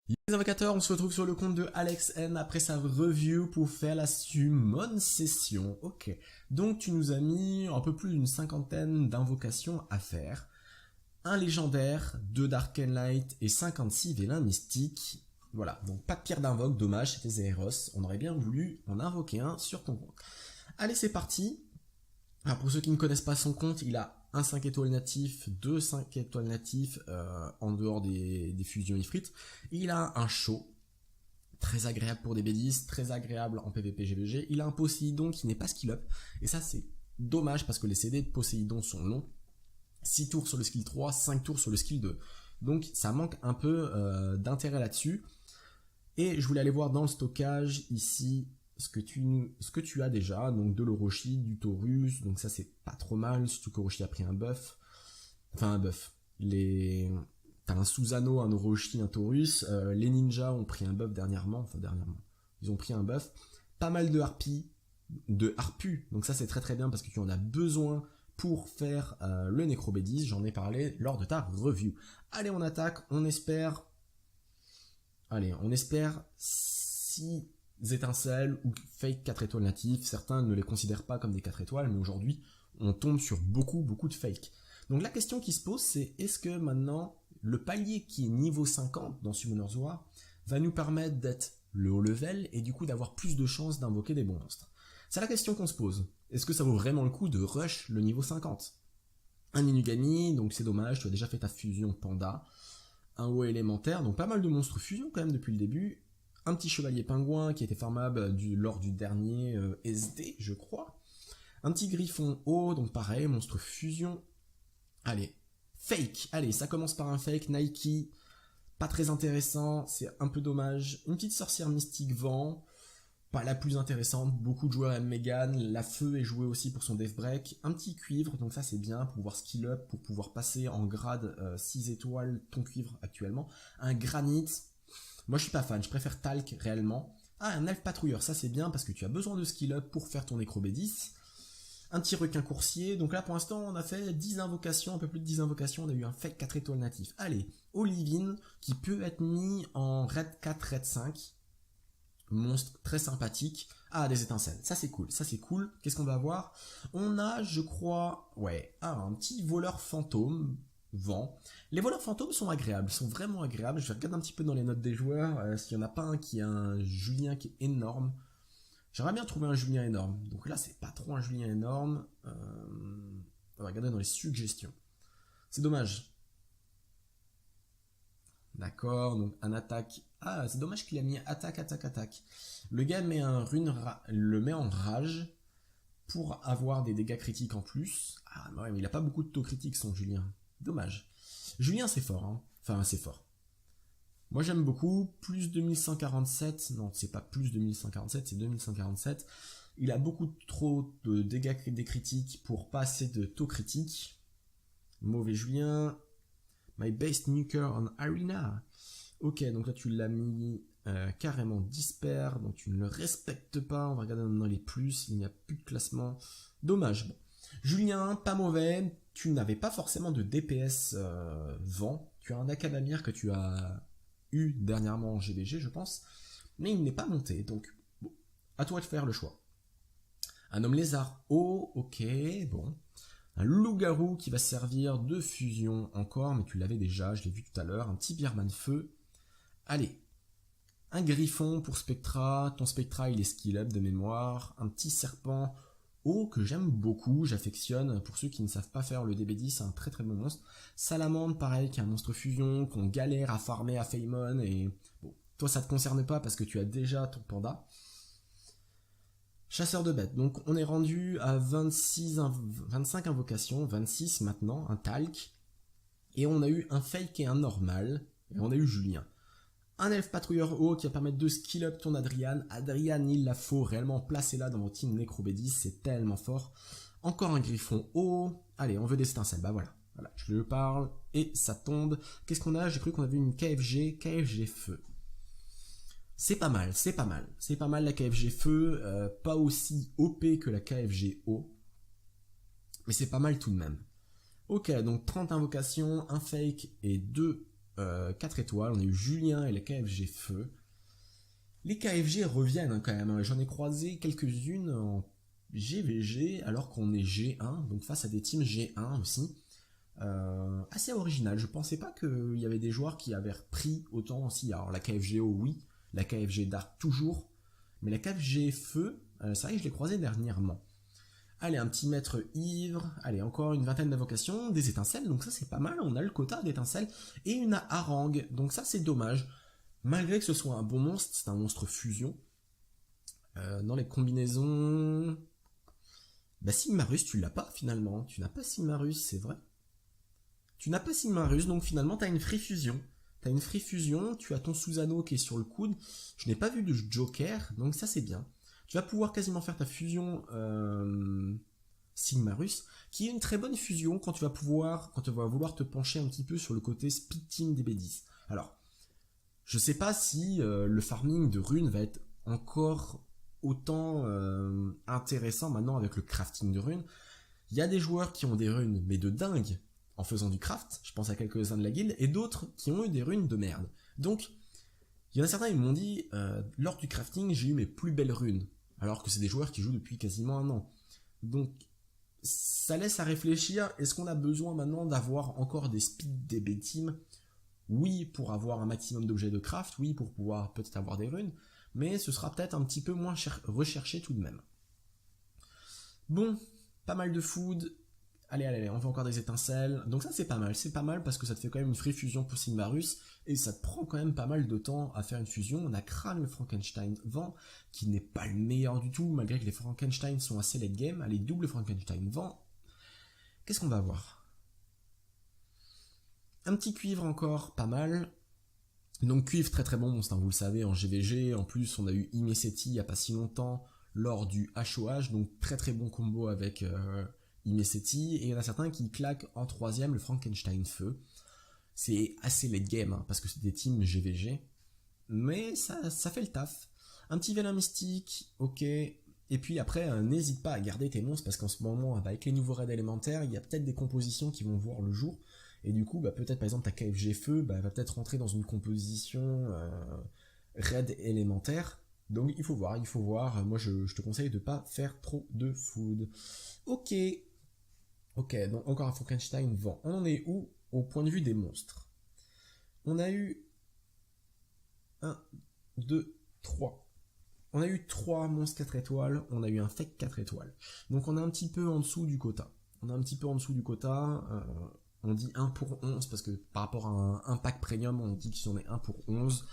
Les invocateurs, on se retrouve sur le compte de Alex N après sa review pour faire la summon session. Ok, donc tu nous as mis un peu plus d'une cinquantaine d'invocations à faire. Un légendaire, 2 d'Arcane Light et 56 vélins mystiques. Voilà, donc pas de pierre d'invoque, dommage, c'était Zéros. On aurait bien voulu en invoquer un sur ton compte. Allez, c'est parti. Alors pour ceux qui ne connaissent pas son compte, il a un 5 étoiles natif, 2 5 étoiles natifs en dehors des fusions Ifrit. Il a un show, très agréable pour des B10, très agréable en PvP GVG. Il a un Poséidon qui n'est pas skill up, et ça c'est dommage parce que les CD de Poséidon sont longs. 6 tours sur le skill 3, 5 tours sur le skill 2. Donc ça manque un peu d'intérêt là-dessus. Et je voulais aller voir dans le stockage ici ce que tu as déjà, donc de l'Orochi, du Taurus, donc ça c'est pas trop mal, surtout qu'Orochi a pris un buff. Enfin un buff. T'as un Susanoo, un Orochi, un Taurus, les ninjas ont pris un buff dernièrement, ils ont pris un buff. Pas mal de harpus, donc ça c'est très très bien parce que tu en as besoin pour faire le Necrobédis, j'en ai parlé lors de ta review. Allez, on attaque, on espère 6 étincelles ou fake 4 étoiles natifs. Certains ne les considèrent pas comme des 4 étoiles, mais aujourd'hui, on tombe sur beaucoup de fake. Donc la question qui se pose, c'est est-ce que maintenant, le palier qui est niveau 50 dans Summoner's War va nous permettre d'être le haut level et du coup d'avoir plus de chances d'invoquer des bons monstres? C'est la question qu'on se pose. Est-ce que ça vaut vraiment le coup de rush le niveau 50? Un Inugami, donc c'est dommage, tu as déjà fait ta fusion Panda. Un haut élémentaire, donc pas mal de monstres fusion quand même depuis le début. Un petit chevalier pingouin qui était farmable lors du dernier SD, je crois. Un petit griffon haut, donc pareil, monstre fusion. Allez, fake, allez, ça commence par un fake, Nike, pas très intéressant, c'est un peu dommage. Une petite sorcière mystique vent, pas la plus intéressante, beaucoup de joueurs aiment Megan, la feu est jouée aussi pour son death break, un petit cuivre, donc ça c'est bien pour pouvoir skill up, pour pouvoir passer en grade 6 étoiles ton cuivre actuellement, un granit, moi je suis pas fan, je préfère talc réellement, un elfe patrouilleur, ça c'est bien parce que tu as besoin de skill up pour faire ton Necrobédis, un petit requin coursier, donc là pour l'instant on a fait 10 invocations, un peu plus de 10 invocations, on a eu un fake 4 étoiles natif, allez, Olivine, qui peut être mis en raid 4, raid 5, monstre très sympathique. Ah, des étincelles, ça c'est cool, ça c'est cool. Qu'est-ce qu'on va avoir? On a, je crois, un petit voleur fantôme, vent. Les voleurs fantômes sont agréables, sont vraiment agréables. Je vais regarder un petit peu dans les notes des joueurs, s'il n'y en a pas un qui a un Julien qui est énorme. J'aimerais bien trouver un Julien énorme. Donc là, c'est pas trop un Julien énorme. On va regarder dans les suggestions. C'est dommage. D'accord, donc un attaque. Ah, c'est dommage qu'il a mis attaque. Le gars le met en rage pour avoir des dégâts critiques en plus. Ah, ouais, mais il a pas beaucoup de taux critiques, son Julien. Dommage. Julien, c'est fort, hein. Enfin, c'est fort. Moi, j'aime beaucoup. Plus 2147. Non, c'est pas plus 2147, c'est 2147. Il a beaucoup trop de dégâts critiques pour pas assez de taux critiques. Mauvais Julien. My best nuker on arena. Ok, donc là tu l'as mis carrément disper, donc tu ne le respectes pas. On va regarder dans les plus, il n'y a plus de classement. Dommage. Bon. Julien, pas mauvais. Tu n'avais pas forcément de DPS vent. Tu as un Akadamir que tu as eu dernièrement en GVG, je pense. Mais il n'est pas monté, donc bon, à toi de faire le choix. Un homme lézard. Oh, ok, bon. Un loup-garou qui va servir de fusion encore, mais tu l'avais déjà, je l'ai vu tout à l'heure. Un petit Birman feu. Allez. Un griffon pour Spectra. Ton Spectra, il est skill up de mémoire. Un petit serpent haut que j'aime beaucoup, j'affectionne. Pour ceux qui ne savent pas faire le DB10, c'est un très très bon monstre. Salamandre, pareil, qui est un monstre fusion, qu'on galère à farmer à Feymon. Et bon, toi ça te concerne pas parce que tu as déjà ton panda. Chasseur de bêtes, donc on est rendu à 25 invocations, 26 maintenant, un talc, et on a eu un fake et un normal, et on a eu Julien. Un elfe patrouilleur haut qui va permettre de skill up ton Adrian. Adrian, il la faut réellement placer là dans votre team Necrobédis, c'est tellement fort. Encore un griffon haut, allez, on veut des étincelles, bah voilà, je le parle, et ça tombe. Qu'est-ce qu'on a? J'ai cru qu'on avait une KFG feu. C'est pas mal la KFG feu, pas aussi OP que la KFG haut, mais c'est pas mal tout de même. Ok, donc 30 invocations, un fake et 2 4 étoiles, on a eu Julien et les KFG Feu. Les KFG reviennent hein, quand même, hein. J'en ai croisé quelques-unes en GVG alors qu'on est G1, donc face à des teams G1 aussi. Assez original, je pensais pas qu'il y avait des joueurs qui avaient repris autant aussi. Alors la KFGO oui, la KFG Dark toujours, mais la KFG Feu, c'est vrai que je l'ai croisé dernièrement. Allez, un petit maître ivre, allez, encore une vingtaine d'invocations, des étincelles, donc ça c'est pas mal, on a le quota d'étincelles, et une harangue, donc ça c'est dommage. Malgré que ce soit un bon monstre, c'est un monstre fusion. Dans les combinaisons... Bah Sigmarus, tu l'as pas finalement, tu n'as pas Sigmarus, c'est vrai. Tu n'as pas Sigmarus, donc finalement t'as une free fusion. T'as une free fusion, tu as ton Susano qui est sur le coude. Je n'ai pas vu de Joker, donc ça c'est bien. Tu vas pouvoir quasiment faire ta fusion Sigmarus, qui est une très bonne fusion quand tu vas vouloir te pencher un petit peu sur le côté speed team des B10. Alors, je sais pas si le farming de runes va être encore autant intéressant maintenant avec le crafting de runes. Il y a des joueurs qui ont des runes, mais de dingue, en faisant du craft, je pense à quelques-uns de la guilde, et d'autres qui ont eu des runes de merde. Donc, il y en a certains, ils m'ont dit, lors du crafting, j'ai eu mes plus belles runes, alors que c'est des joueurs qui jouent depuis quasiment un an. Donc, ça laisse à réfléchir, est-ce qu'on a besoin maintenant d'avoir encore des speed DB team? Oui, pour avoir un maximum d'objets de craft, oui, pour pouvoir peut-être avoir des runes, mais ce sera peut-être un petit peu moins recherché tout de même. Bon, pas mal de food. Allez, on fait encore des étincelles. Donc ça c'est pas mal parce que ça te fait quand même une free fusion pour Sigmarus, et ça te prend quand même pas mal de temps à faire une fusion. On a Kran le Frankenstein Vent, qui n'est pas le meilleur du tout, malgré que les Frankenstein sont assez late game. Allez, double Frankenstein Vent. Qu'est-ce qu'on va avoir? Un petit cuivre encore, pas mal. Donc cuivre très très bon monstre, hein, vous le savez, en GVG. En plus on a eu Imeseti il n'y a pas si longtemps lors du HOH, donc très très bon combo avec Imeseti. Et il y en a certains qui claquent en troisième le Frankenstein Feu. C'est assez late game, hein, parce que c'est des teams GVG. Mais ça fait le taf. Un petit Vélin Mystique, ok. Et puis après, n'hésite pas à garder tes monstres, parce qu'en ce moment, avec les nouveaux raids élémentaires, il y a peut-être des compositions qui vont voir le jour. Et du coup, peut-être par exemple ta KFG Feu va peut-être rentrer dans une composition raid élémentaire. Donc il faut voir. Moi je te conseille de ne pas faire trop de food. Ok, donc encore un Frankenstein Vent. On en est où au point de vue des monstres? On a eu 1, 2, 3. On a eu 3 monstres 4 étoiles, on a eu un fake 4 étoiles. Donc on est un petit peu en dessous du quota. On dit 1 pour 11 parce que par rapport à un pack premium, on dit qu'il y en est 1 pour 11.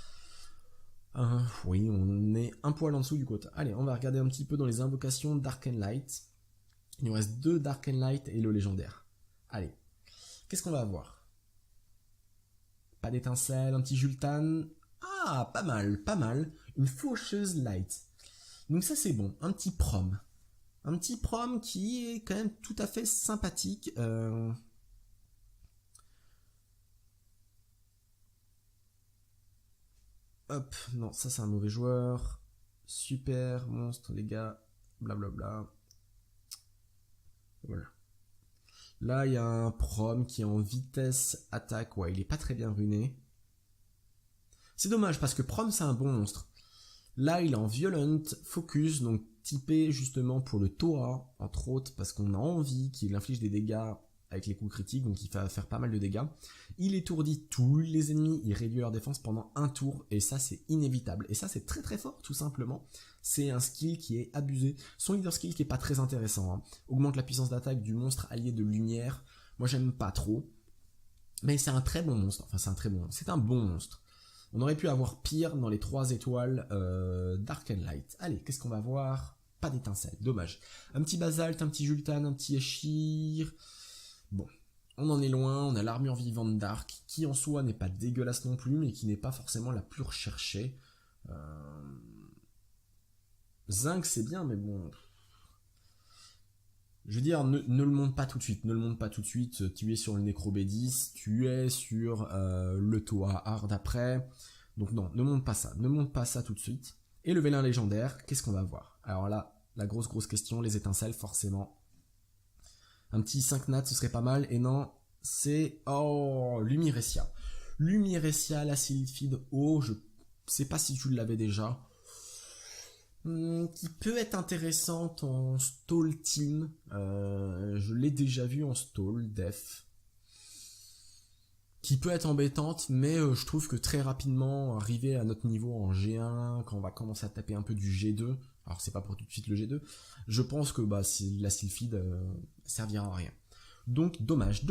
Oui, on est un poil en dessous du quota. Allez, on va regarder un petit peu dans les invocations Dark and Light. Il nous reste 2 Dark and Light et le légendaire. Allez, qu'est-ce qu'on va avoir? Pas d'étincelle, un petit Jultan. Ah, pas mal. Une faucheuse light. Donc ça c'est bon, un petit prom. Un petit prom qui est quand même tout à fait sympathique. Hop, non, ça c'est un mauvais joueur. Super, monstre, les gars. Blablabla. Voilà. Là, il y a un prom qui est en vitesse attaque. Ouais, il est pas très bien runé. C'est dommage parce que prom c'est un bon monstre. Là, il est en violent focus, donc typé justement pour le Toa, entre autres, parce qu'on a envie qu'il inflige des dégâts avec les coups critiques, donc il va faire pas mal de dégâts. Il étourdit tous les ennemis, il réduit leur défense pendant un tour, et ça c'est inévitable. Et ça c'est très très fort, tout simplement. C'est un skill qui est abusé. Son leader skill qui est pas très intéressant, hein. Augmente la puissance d'attaque du monstre allié de lumière. Moi j'aime pas trop. Mais c'est un très bon monstre, enfin c'est un bon monstre. On aurait pu avoir pire dans les 3 étoiles Dark and Light. Allez, qu'est-ce qu'on va voir? Pas d'étincelle, dommage. Un petit Basalte, un petit Jultan, un petit Eshir. Bon, on en est loin, on a l'armure vivante Dark, qui en soi n'est pas dégueulasse non plus, mais qui n'est pas forcément la plus recherchée. Zinc c'est bien, mais bon... Je veux dire, ne le monte pas tout de suite, tu es sur le Necro B10, tu es sur le Toa Hard après, donc non, ne monte pas ça tout de suite. Et le Vélin légendaire, qu'est-ce qu'on va voir? Alors là, la grosse question, les étincelles, forcément. Un petit 5 nat, ce serait pas mal, et non, c'est... Oh, Lumirecia. Lumirecia, la Sylphide O, je sais pas si tu l'avais déjà. Qui peut être intéressante en stall team. Je l'ai déjà vu en stall, def. Qui peut être embêtante, mais je trouve que très rapidement, arriver à notre niveau en G1, quand on va commencer à taper un peu du G2, alors c'est pas pour tout de suite le G2, je pense que la Sylphide servira à rien. Donc dommage,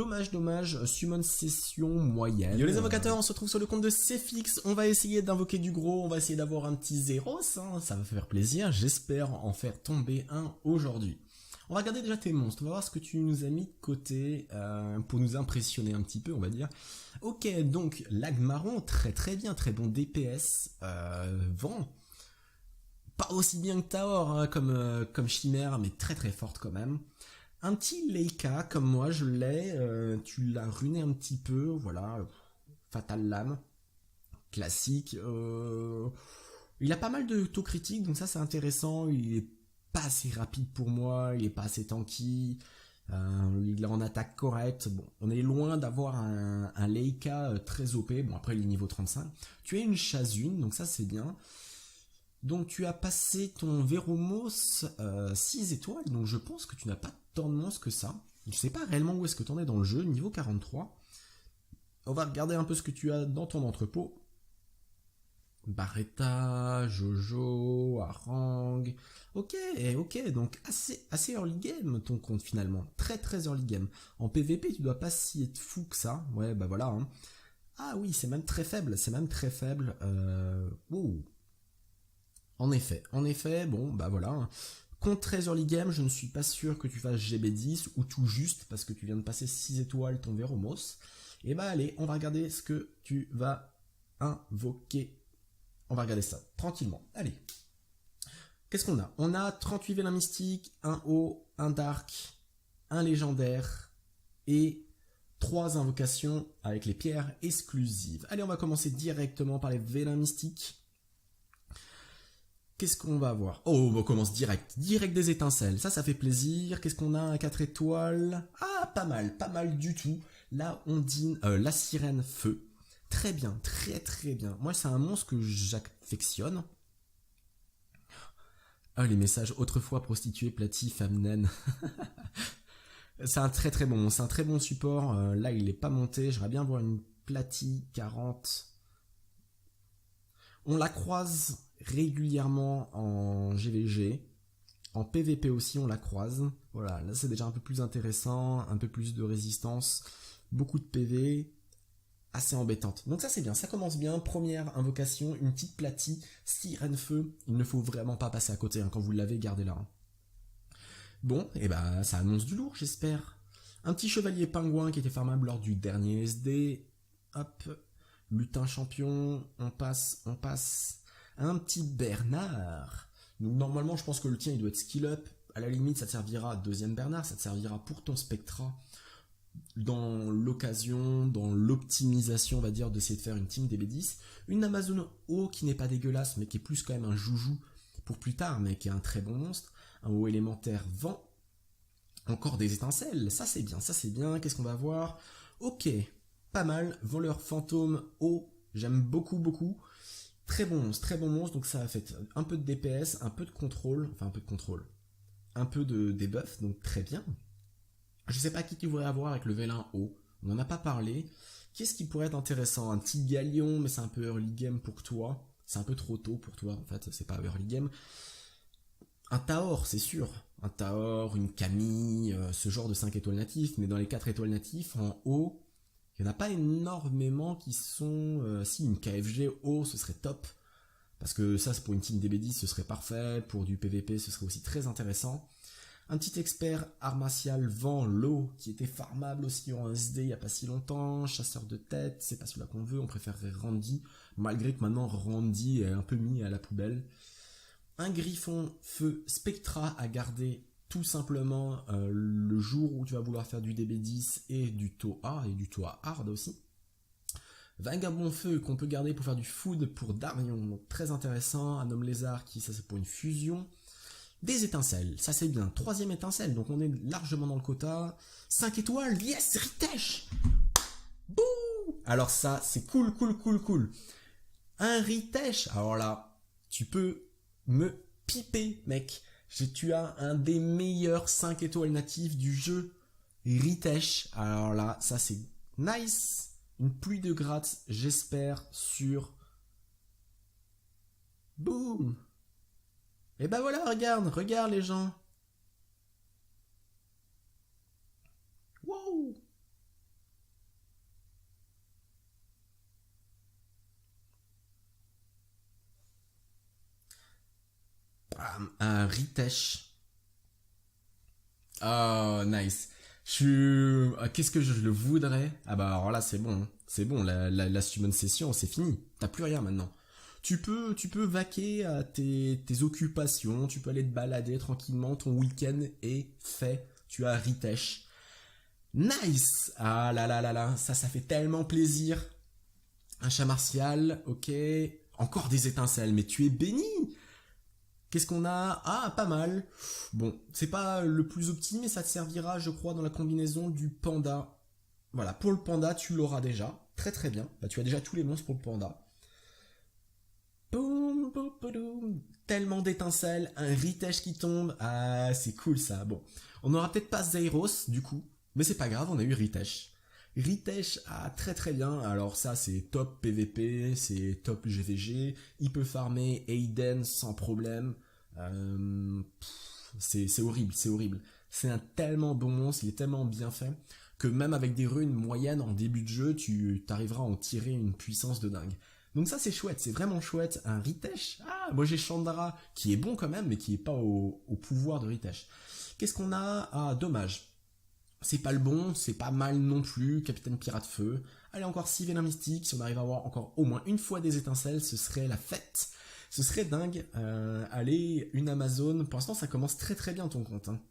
summon session moyenne. Yo les invocateurs, on se retrouve sur le compte de Cfix, on va essayer d'invoquer du gros, on va essayer d'avoir un petit Zéros, hein, ça va faire plaisir, j'espère en faire tomber un aujourd'hui. On va regarder déjà tes monstres, on va voir ce que tu nous as mis de côté pour nous impressionner un petit peu, on va dire. Ok, donc l'Agmaron, très bien, très bon DPS, vent. Pas aussi bien que Taor hein, comme Chimère, mais très forte quand même. Un petit Leica, comme moi je l'ai, tu l'as runé un petit peu, voilà, Fatal Lame, classique. Il a pas mal de taux critiques, donc ça c'est intéressant, il est pas assez rapide pour moi, il est pas assez tanky, il est en attaque correcte, bon, on est loin d'avoir un Leica très OP, bon après il est niveau 35. Tu as une Chazune, donc ça c'est bien. Donc tu as passé ton Veromos 6 étoiles, donc je pense que tu n'as pas tant de monstres que ça. Je sais pas réellement où est-ce que tu en es dans le jeu, niveau 43. On va regarder un peu ce que tu as dans ton entrepôt. Barretta, Jojo, Harang. Ok, donc assez early game ton compte finalement. Très early game. En PVP, tu dois pas si être fou que ça. Ouais, bah voilà. Hein. Ah oui, c'est même très faible, Wow. En effet, bon, bah voilà. Contre 13 early game, je ne suis pas sûr que tu fasses GB10 ou tout juste parce que tu viens de passer 6 étoiles ton Veromos. Et bah allez, on va regarder ce que tu vas invoquer. On va regarder ça tranquillement. Allez. Qu'est-ce qu'on a? On a 38 vélins mystiques, un haut, un dark, un légendaire et 3 invocations avec les pierres exclusives. Allez, on va commencer directement par les vélins mystiques. Qu'est-ce qu'on va avoir? Oh, on commence direct des étincelles, ça fait plaisir. Qu'est-ce qu'on a à 4 étoiles? Ah, pas mal du tout. Là, on dit la sirène feu. Très bien, très bien. Moi, c'est un monstre que j'affectionne. Ah, les messages autrefois prostituée, platie, femme naine. C'est un très bon, c'est un très bon support. Là, il est pas monté. J'aimerais bien voir une platie 40. On la croise régulièrement en GVG. En PVP aussi, on la croise. Voilà, là, c'est déjà un peu plus intéressant. Un peu plus de résistance. Beaucoup de PV. Assez embêtante. Donc ça, c'est bien. Ça commence bien. Première invocation, une petite platie. Sirène feu. Il ne faut vraiment pas passer à côté. Hein, quand vous l'avez, gardez-la. Hein. Bon, et bah ça annonce du lourd, j'espère. Un petit chevalier pingouin qui était farmable lors du dernier SD. Hop. Lutin champion. On passe. Un petit Bernard. Donc normalement, je pense que le tien, il doit être skill up. À la limite, ça te servira, deuxième Bernard, ça te servira pour ton Spectra. Dans l'occasion, dans l'optimisation, on va dire, d'essayer de faire une team DB10. Une Amazon O qui n'est pas dégueulasse, mais qui est plus quand même un joujou pour plus tard, mais qui est un très bon monstre. Un haut élémentaire vent. Encore des étincelles, ça c'est bien. Qu'est-ce qu'on va avoir? Ok, pas mal. Voleur fantôme O, j'aime beaucoup. Très bon monstre, donc ça a fait un peu de DPS, un peu de contrôle, un peu de debuff, donc très bien. Je sais pas qui tu voudrais avoir avec le vélin haut, on n'en a pas parlé. Qu'est-ce qui pourrait être intéressant? Un petit galion, mais c'est un peu early game pour toi. C'est un peu trop tôt pour toi, en fait, c'est pas early game. Un Taor, c'est sûr. Un Taor, une Camille, ce genre de 5 étoiles natifs, mais dans les 4 étoiles natifs, en haut, il n'y en a pas énormément qui sont... si, une KFG haut, ce serait top. Parce que ça, c'est pour une team DB10, ce serait parfait. Pour du PVP, ce serait aussi très intéressant. Un petit expert armatial vent l'eau, qui était farmable aussi en SD il n'y a pas si longtemps. Chasseur de tête, c'est pas celui-là qu'on veut. On préférerait Randy, malgré que maintenant Randy est un peu mis à la poubelle. Un griffon feu Spectra à garder tout simplement le jour où tu vas vouloir faire du DB10 et du TOA et du TOA hard aussi. Vagabond feu qu'on peut garder pour faire du food pour Darion, donc très intéressant. Un homme lézard qui, ça c'est pour une fusion. Des étincelles, ça c'est bien. 3e étincelle, donc on est largement dans le quota. 5 étoiles, yes, Ritesh. Bouh. Alors ça, c'est cool, cool, cool, cool. Un Ritesh, alors là, tu peux me piper, mec. Tu as un des meilleurs 5 étoiles natifs du jeu, Ritesh. Alors là, ça c'est nice. Une pluie de gratte, j'espère, sur... Boum. Et bah voilà, regarde, regarde les gens. Wow. Bam, un Ritesh. Oh, nice. Qu'est-ce que je le voudrais? Ah bah alors là, c'est bon. Hein. C'est bon, la summon session, c'est fini. T'as plus rien maintenant. Tu peux vaquer à tes occupations, tu peux aller te balader tranquillement, ton week-end est fait. Tu as Ritesh. Nice! Ah là là là là, ça fait tellement plaisir. Un chat martial, ok. Encore des étincelles, mais tu es béni! Qu'est-ce qu'on a? Ah, pas mal. Bon, c'est pas le plus optimum, mais ça te servira, je crois, dans la combinaison du panda. Voilà, pour le panda, tu l'auras déjà. Très très bien. Bah, tu as déjà tous les monstres pour le panda. Boum, boum, boum. Tellement d'étincelles, un Ritesh qui tombe. Ah, c'est cool ça. Bon, on n'aura peut-être pas Zeiros du coup, mais c'est pas grave, on a eu Ritesh. Ritesh, ah, très très bien. Alors ça, c'est top PVP, c'est top GVG. Il peut farmer Aiden sans problème. C'est horrible, c'est horrible. C'est un tellement bon monstre, il est tellement bien fait que même avec des runes moyennes en début de jeu, tu arriveras à en tirer une puissance de dingue. Donc ça c'est chouette, c'est vraiment chouette. Un Ritesh, ah moi j'ai Chandra qui est bon quand même, mais qui est pas au pouvoir de Ritesh. Qu'est-ce qu'on a? Ah dommage. C'est pas le bon, c'est pas mal non plus, Capitaine Pirate Feu. Allez encore 6 Vélins Mystiques, si on arrive à avoir encore au moins une fois des étincelles, ce serait la fête. Ce serait dingue. Allez, une Amazone, pour l'instant ça commence très très bien ton compte. Hein.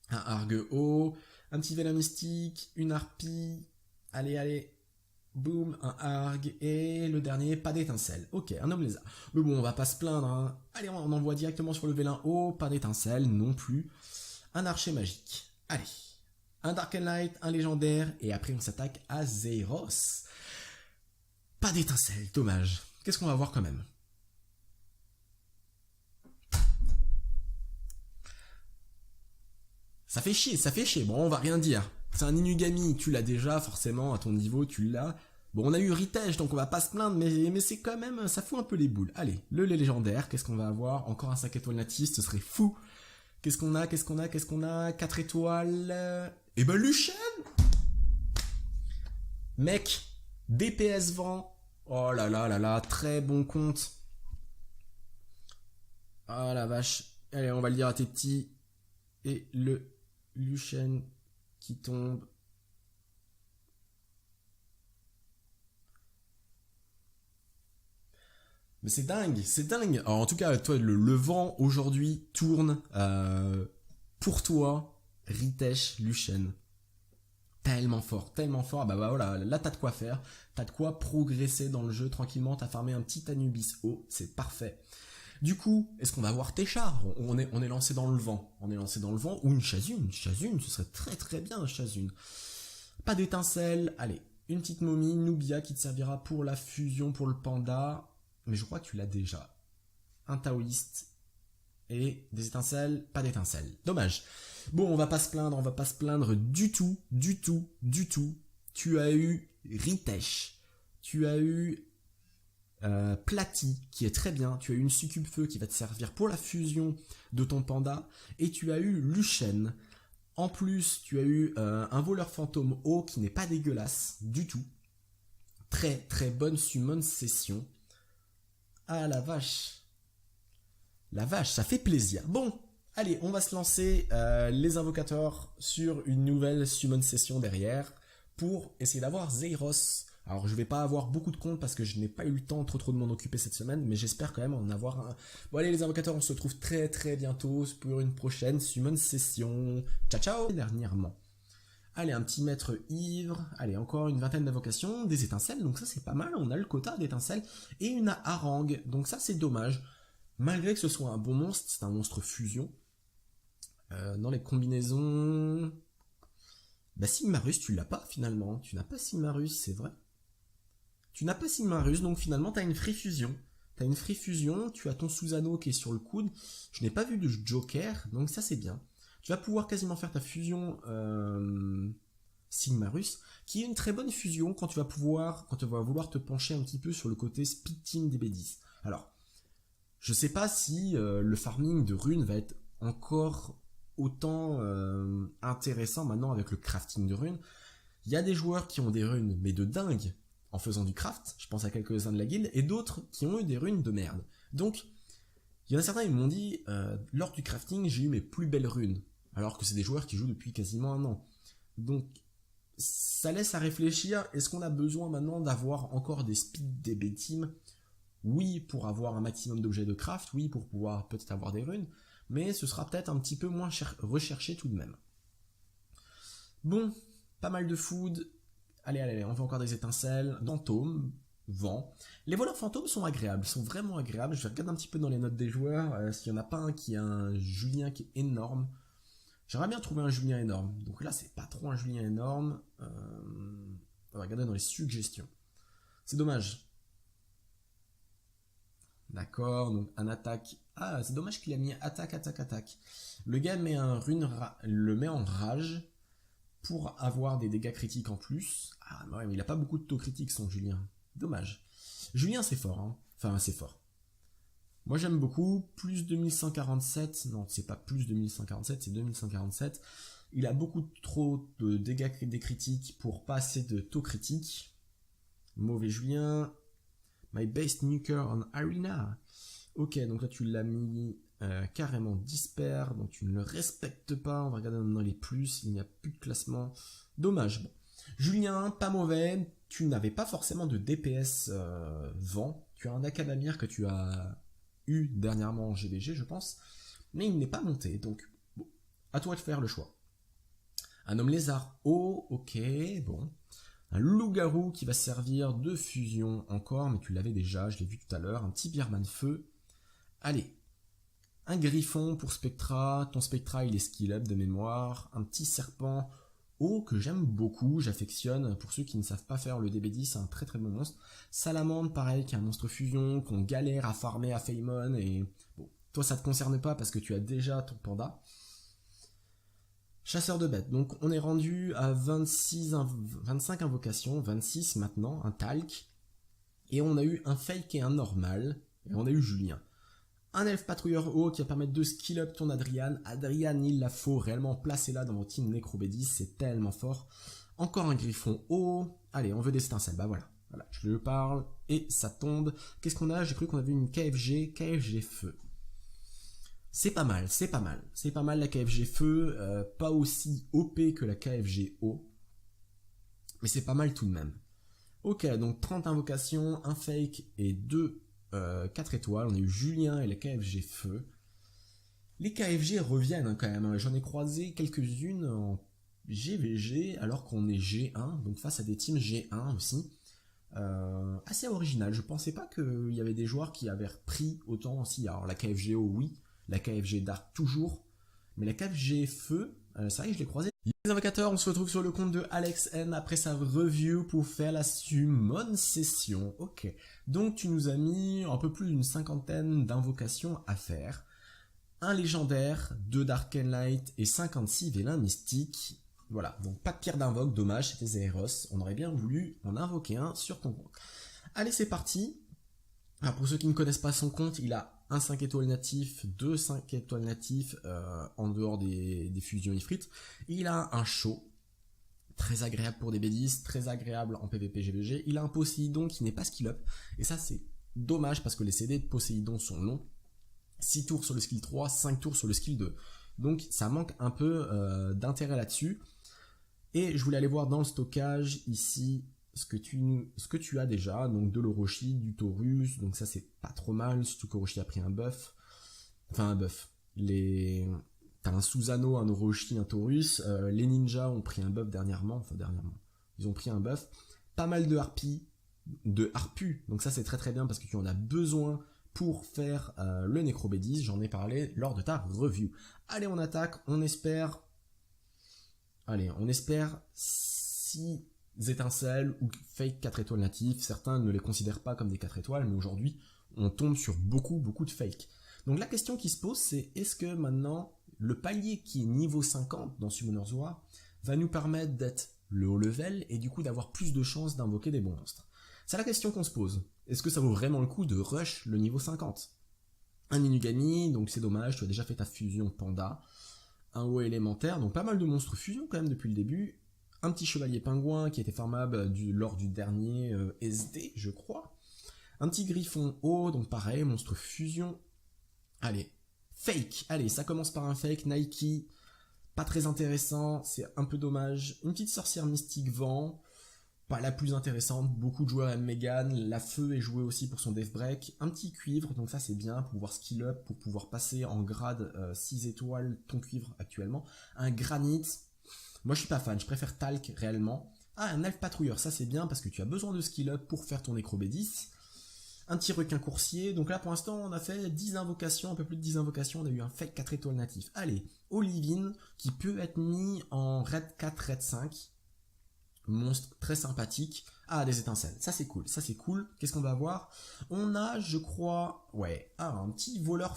Un Argue-Haut, un petit Vélin Mystique, une Harpie, allez allez, boum, un Argue, et le dernier, pas d'étincelle. Ok, un homme lézard. Mais bon, on va pas se plaindre. Hein. Allez, on envoie directement sur le Vélin haut, pas d'étincelle non plus. Un archer magique. Allez. Un Dark Light, un légendaire, et après on s'attaque à Zeiros. Pas d'étincelle, dommage. Qu'est-ce qu'on va voir quand même? Ça fait chier, ça fait chier. Bon, on va rien dire. C'est un Inugami, tu l'as déjà, forcément, à ton niveau, tu l'as. Bon, on a eu Ritesh, donc on va pas se plaindre, mais c'est quand même, ça fout un peu les boules. Allez, le légendaire, qu'est-ce qu'on va avoir? Encore un 5 étoiles natif, ce serait fou. Qu'est-ce qu'on a? Qu'est-ce qu'on a? Qu'est-ce qu'on a? 4 étoiles. Et ben Luchen! Mec, DPS vent. Oh là là là là, très bon compte. Ah la vache. Allez, on va le dire à tes petits. Et le Luchen qui tombe. Mais c'est dingue, c'est dingue. Alors, en tout cas, toi, le vent aujourd'hui tourne pour toi, Ritesh Luchen. Tellement fort, tellement fort. Bah voilà, là t'as de quoi faire. T'as de quoi progresser dans le jeu tranquillement. T'as farmé un petit Anubis haut, c'est parfait. Du coup, est-ce qu'on va voir tes chars? On est lancé dans le vent. On est lancé dans le vent. Ou une chasune, ce serait très très bien, une chasune. Pas d'étincelle. Allez, une petite momie, Nubia qui te servira pour la fusion, pour le panda. Mais je crois que tu l'as déjà. Un taoïste. Et des étincelles, pas d'étincelles. Dommage. Bon, on va pas se plaindre, on va pas se plaindre du tout, du tout, du tout. Tu as eu Ritesh. Tu as eu Platy, qui est très bien. Tu as eu une succube feu qui va te servir pour la fusion de ton panda. Et tu as eu Luchen. En plus, tu as eu un voleur fantôme haut qui n'est pas dégueulasse du tout. Très très bonne summon session. Ah la vache. La vache, ça fait plaisir. Bon, allez, on va se lancer les invocateurs sur une nouvelle summon session derrière pour essayer d'avoir Zeiros. Alors je vais pas avoir beaucoup de comptes parce que je n'ai pas eu le temps trop de m'en occuper cette semaine, mais j'espère quand même en avoir un. Bon allez les invocateurs, on se retrouve très très bientôt pour une prochaine summon session. Ciao ciao. Dernièrement. Allez, un petit maître ivre. Allez, encore une vingtaine d'invocations, des étincelles, donc ça c'est pas mal, on a le quota d'étincelles. Et une harangue, donc ça c'est dommage. Malgré que ce soit un bon monstre, c'est un monstre fusion. Dans les combinaisons... Bah Sigmarus, tu l'as pas finalement. Tu n'as pas Sigmarus, c'est vrai. Tu n'as pas Sigma Russe, donc finalement, tu as une Free Fusion. Tu as une Free Fusion, tu as ton Susano qui est sur le coude. Je n'ai pas vu de Joker, donc ça c'est bien. Tu vas pouvoir quasiment faire ta fusion Sigma Russe, qui est une très bonne fusion quand tu vas vouloir te pencher un petit peu sur le côté speed team des B10. Alors, je sais pas si le farming de runes va être encore autant intéressant maintenant avec le crafting de runes. Il y a des joueurs qui ont des runes, mais de dingue, en faisant du craft, je pense à quelques-uns de la guilde, et d'autres qui ont eu des runes de merde. Donc, il y en a certains qui m'ont dit, lors du crafting, j'ai eu mes plus belles runes, alors que c'est des joueurs qui jouent depuis quasiment un an. Donc, ça laisse à réfléchir, est-ce qu'on a besoin maintenant d'avoir encore des speed DB team? Oui, pour avoir un maximum d'objets de craft, oui, pour pouvoir peut-être avoir des runes, mais ce sera peut-être un petit peu moins recherché tout de même. Bon, pas mal de food. Allez, on veut encore des étincelles. Fantômes, vent. Les voleurs fantômes sont agréables, sont vraiment agréables. Je vais regarder un petit peu dans les notes des joueurs, s'il n'y en a pas un qui a un Julien qui est énorme. J'aimerais bien trouver un Julien énorme. Donc là, c'est pas trop un Julien énorme. On va regarder dans les suggestions. C'est dommage. D'accord, donc un attaque. Ah, c'est dommage qu'il a mis attaque. Le gars met le met en rage pour avoir des dégâts critiques en plus. Ah ouais, mais il a pas beaucoup de taux critiques son Julien. Dommage. Julien c'est fort, hein. Enfin c'est fort. Moi j'aime beaucoup, plus 2147, non c'est pas plus 2147, c'est 2147. Il a beaucoup trop de dégâts critiques pour pas assez de taux critiques. Mauvais Julien. My best nuker on arena. Ok, donc là tu l'as mis carrément disper, donc tu ne le respectes pas. On va regarder dans les plus, il n'y a plus de classement. Dommage. Bon. Julien, pas mauvais. Tu n'avais pas forcément de DPS vent. Tu as un Akadamir que tu as eu dernièrement en GBG, je pense. Mais il n'est pas monté, donc bon, à toi de faire le choix. Un homme lézard. Oh, ok, bon. Un loup-garou qui va servir de fusion encore, mais tu l'avais déjà, je l'ai vu tout à l'heure. Un petit Birman feu. Allez. Un griffon pour Spectra. Ton Spectra, il est skill up de mémoire. Un petit serpent. Oh, que j'aime beaucoup, j'affectionne. Pour ceux qui ne savent pas faire le DB10, c'est un très très bon monstre. Salamandre, pareil, qui est un monstre fusion, qu'on galère à farmer à Feymon. Et bon, toi, ça te concerne pas parce que tu as déjà ton panda. Chasseur de bêtes, donc on est rendu à 25 invocations, 26 maintenant, un talc, et on a eu un fake et un normal, et on a eu Julien. Un elfe patrouilleur haut qui va permettre de skill up ton Adrian. Adrian, il la faut réellement placer là dans votre team Necrobédis, c'est tellement fort. Encore un griffon haut, allez, on veut des étincelles, bah voilà, je lui parle, et ça tombe. Qu'est-ce qu'on a? J'ai cru qu'on avait une KFG feu. C'est pas mal la KFG feu, pas aussi OP que la KFG eau, mais c'est pas mal tout de même. Ok, donc 30 invocations, un fake et 4 étoiles, on a eu Julien et la KFG feu. Les KFG reviennent hein, quand même, hein. J'en ai croisé quelques-unes en GVG alors qu'on est G1, donc face à des teams G1 aussi. Assez original, je pensais pas qu'il y avait des joueurs qui avaient repris autant aussi, alors la KFG eau oui, la KFG Dark toujours, mais la KFG Feu, c'est vrai que je l'ai croisé. Les invocateurs, on se retrouve sur le compte de Alex N après sa review pour faire la summon session. Ok, donc tu nous as mis un peu plus d'une cinquantaine d'invocations à faire. Un légendaire, 2 Dark and Light et 56 vélins mystiques. Voilà, donc pas de pierre d'invoque, dommage, c'était Zéros. On aurait bien voulu en invoquer un sur ton compte. Allez, c'est parti. Alors pour ceux qui ne connaissent pas son compte, il a un 5 étoiles natif, 2 5 étoiles natifs en dehors des fusions Ifrit. Il a un show, très agréable pour des B10, très agréable en PvP GVG. Il a un Poséidon qui n'est pas skill up, et ça c'est dommage parce que les CD de Poséidon sont longs. 6 tours sur le skill 3, 5 tours sur le skill 2. Donc ça manque un peu d'intérêt là-dessus. Et je voulais aller voir dans le stockage ici ce que tu as déjà, donc de l'Orochi, du Taurus, donc ça c'est pas trop mal, surtout qu'Orochi a pris un buff. Enfin un buff. T'as un Susano, un Orochi, un Taurus, les ninjas ont pris un buff dernièrement, ils ont pris un buff. Pas mal de harpus, donc ça c'est très très bien parce que tu en as besoin pour faire le Necrobédis, j'en ai parlé lors de ta review. Allez, on attaque, on espère si étincelles ou fake 4 étoiles natifs. Certains ne les considèrent pas comme des 4 étoiles, mais aujourd'hui, on tombe sur beaucoup de fakes. Donc la question qui se pose, c'est est-ce que maintenant, le palier qui est niveau 50 dans Summoner's War va nous permettre d'être le haut level et du coup d'avoir plus de chances d'invoquer des bons monstres. C'est la question qu'on se pose. Est-ce que ça vaut vraiment le coup de rush le niveau 50? Un Inugami, donc c'est dommage, tu as déjà fait ta fusion Panda. Un haut élémentaire, donc pas mal de monstres fusion quand même depuis le début. Un petit chevalier pingouin qui était farmable lors du dernier SD, je crois. Un petit griffon haut, donc pareil, monstre fusion. Allez, fake, allez, ça commence par un fake, Nike, pas très intéressant, c'est un peu dommage. Une petite sorcière mystique vent, pas la plus intéressante, beaucoup de joueurs aiment Megan, la feu est jouée aussi pour son death break. Un petit cuivre, donc ça c'est bien pour pouvoir skill up, pour pouvoir passer en grade 6 étoiles ton cuivre actuellement. Un granit, moi je suis pas fan, je préfère talc réellement. Ah, un elfe patrouilleur, ça c'est bien parce que tu as besoin de skill up pour faire ton nécrobédis. Un petit requin coursier, donc là pour l'instant on a fait 10 invocations, un peu plus de 10 invocations, on a eu un fake 4 étoiles natif. Allez, Olivine, qui peut être mis en raid 4, raid 5, monstre très sympathique. Ah, des étincelles, ça c'est cool, ça c'est cool. Qu'est-ce qu'on va avoir? On a, je crois, ouais, un petit voleur